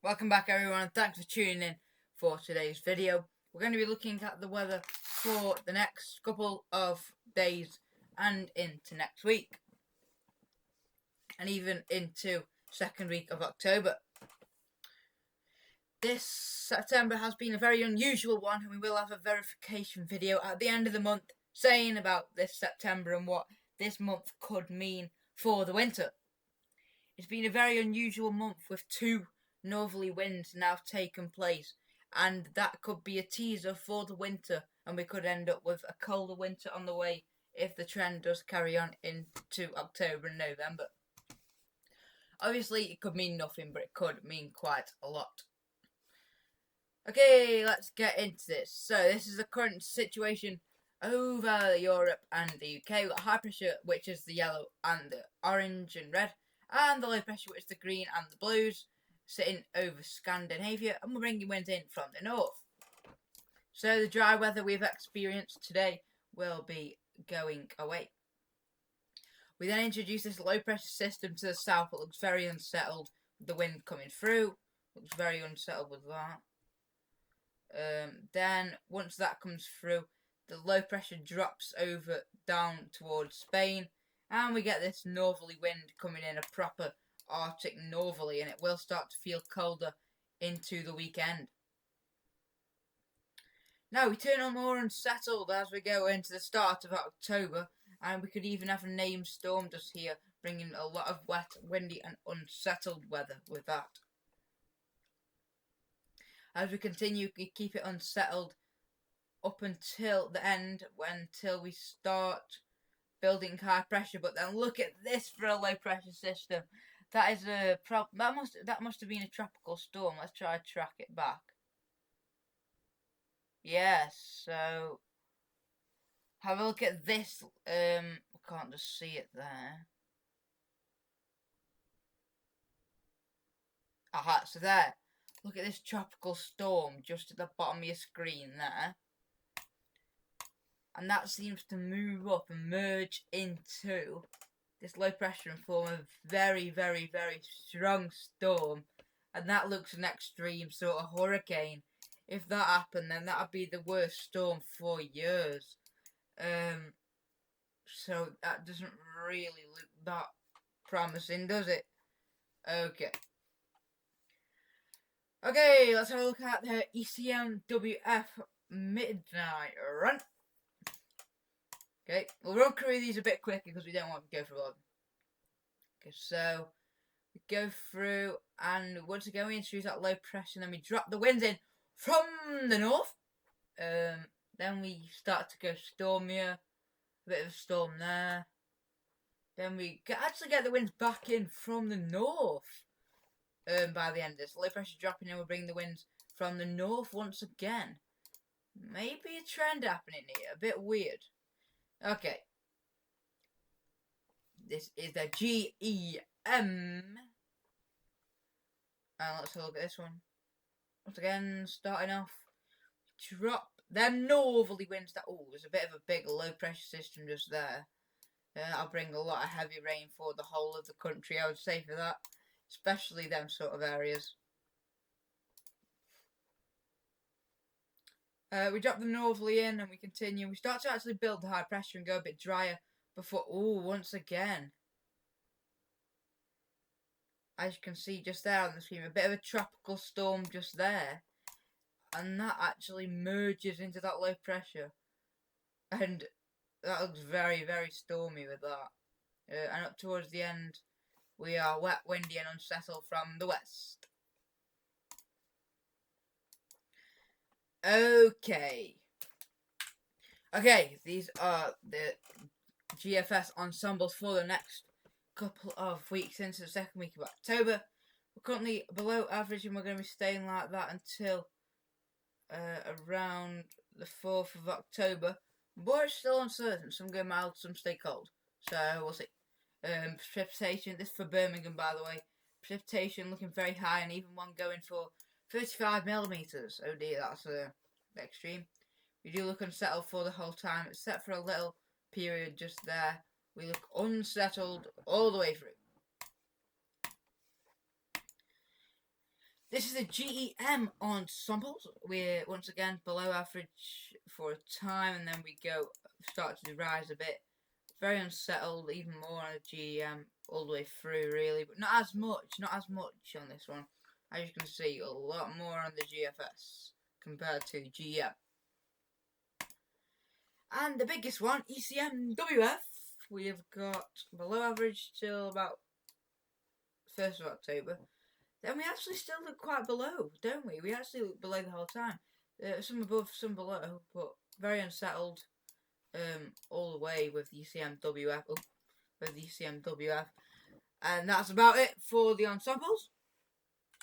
Welcome back everyone, and thanks for tuning in for today's video. We're going to be looking at the weather for the next couple of days and into next week. And even into second week of October. This September has been a very unusual one, and we will have a verification video at the end of the month saying about this September and what this month could mean for the winter. It's been a very unusual month with two northerly winds now taken place, and that could be a teaser for the winter, and we could end up with a colder winter on the way if the trend does carry on into October and November. Obviously it could mean nothing, but it could mean quite a lot. Okay, let's get into this. So this is the current situation over Europe and the UK. We've got high pressure, which is the yellow and the orange and red, and the low pressure, which is the green and the blues, sitting over Scandinavia, and we're bringing winds in from the north. So the dry weather we've experienced today will be going away. We then introduce this low pressure system to the south. It looks very unsettled with the wind coming through. Looks very unsettled with that. Then once that comes through, the low pressure drops over down towards Spain, and we get this northerly wind coming in, a proper Arctic northerly, and it will start to feel colder into the weekend. Now we turn on more unsettled as we go into the start of October, and we could even have a named storm just here, bringing a lot of wet, windy and unsettled weather with that. As we continue, we keep it unsettled up until the end, until we start building high pressure. But then look at this for a low pressure system. That is a that must have been a tropical storm. Let's try to track it back. Yes, so have a look at this. I can't just see it there. Aha, so there. Look at this tropical storm just at the bottom of your screen there. And that seems to move up and merge into this low pressure and form a very, very, very strong storm. And that looks an extreme sort of hurricane. If that happened, then that would be the worst storm for years. So that doesn't really look that promising, does it? Okay. Okay, let's have a look at the ECMWF midnight run. Okay, we'll run through these a bit quicker because we don't want to go through all of them. Okay, so we go through, and once again we introduce that low pressure, and then we drop the winds in from the north. Then we start to go stormier, a bit of a storm there. Then we actually get the winds back in from the north. By the end of this, low pressure dropping in will bring the winds from the north once again. Maybe a trend happening here, a bit weird. Okay. This is the GEM. And let's have a look at this one. Once again, starting off, drop them northerly winds. Oh, there's a bit of a big low pressure system just there. That'll bring a lot of heavy rain for the whole of the country, I would say, for that. Especially them sort of areas. We drop the northerly in and we continue. We start to actually build the high pressure and go a bit drier before, once again. As you can see just there on the screen, a bit of a tropical storm just there. And that actually merges into that low pressure. And that looks very, very stormy with that. And up towards the end, we are wet, windy and unsettled from the west. Okay, these are the GFS ensembles for the next couple of weeks into the second week of October. We're currently below average and we're going to be staying like that until around the 4th of October. But it's still uncertain. Some go mild, some stay cold. So we'll see. Precipitation, this for Birmingham by the way, precipitation looking very high, and even one going for 35mm. Oh dear, that's extreme. We do look unsettled for the whole time, except for a little period just there. We look unsettled all the way through. This is a GEM ensembles. We're once again below average for a time, and then we start to rise a bit. Very unsettled, even more on a GEM all the way through, really, but not as much on this one. As you can see, a lot more on the GFS compared to GEM. And the biggest one, ECMWF, we have got below average till about 1st of October. Then we actually still look quite below, don't we? We actually look below the whole time. Some above, some below, but very unsettled all the way with the ECMWF. And that's about it for the ensembles.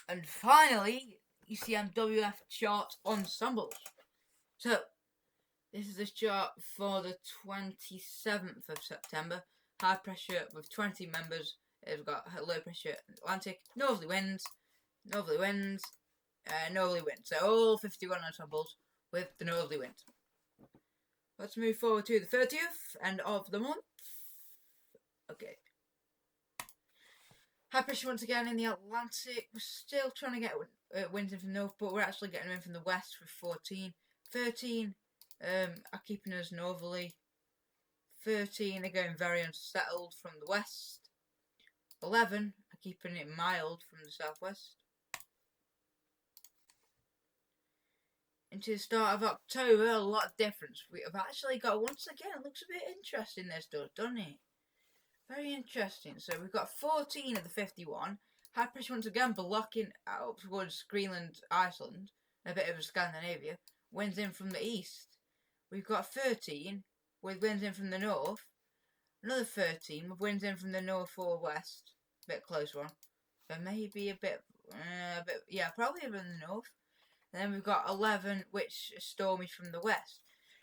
And finally, ECMWF chart ensembles. So, this is the chart for the 27th of September. High pressure with 20 members. It's got low pressure Atlantic, northerly winds, northerly winds. So all 51 ensembles with the northerly wind. Let's move forward to the 30th, end of the month. Okay. High pressure once again in the Atlantic. We're still trying to get winds in from the north, but we're actually getting them in from the west with 14. 13 are keeping us northerly. 13 are going very unsettled from the west. 11 are keeping it mild from the southwest. Into the start of October, a lot of difference. We have actually got, once again, it looks a bit interesting this does, doesn't it? Very interesting. So we've got 14 of the 51. High pressure once again blocking out towards Greenland, Iceland, a bit of Scandinavia. Winds in from the east. We've got 13 with winds in from the north. Another 13 with winds in from the north or west. A bit close one. So maybe a bit, yeah, probably from the north. And then we've got 11, which is stormy from the west.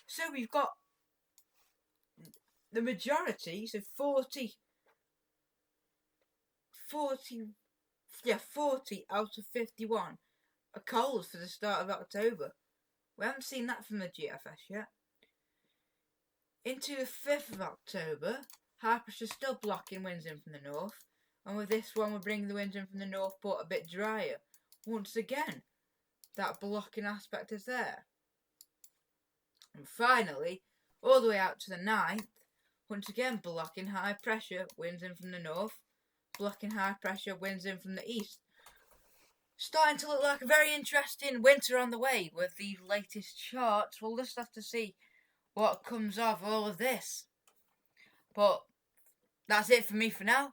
So we've got the majority, so 40 out of 51 are cold for the start of October. We haven't seen that from the GFS yet. Into the 5th of October, high pressure still blocking winds in from the north. And with this one, we're bringing the winds in from the north, but a bit drier. Once again, that blocking aspect is there. And finally, all the way out to the 9th, once again blocking high pressure, winds in from the north, blocking high pressure, winds in from the east. Starting to look like a very interesting winter on the way with these latest charts. We'll just have to see what comes of all of this. But that's it for me for now.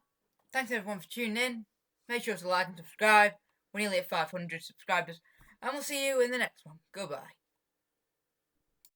Thanks everyone for tuning in. Make sure to like and subscribe. We're nearly at 500 subscribers. And we'll see you in the next one. Goodbye.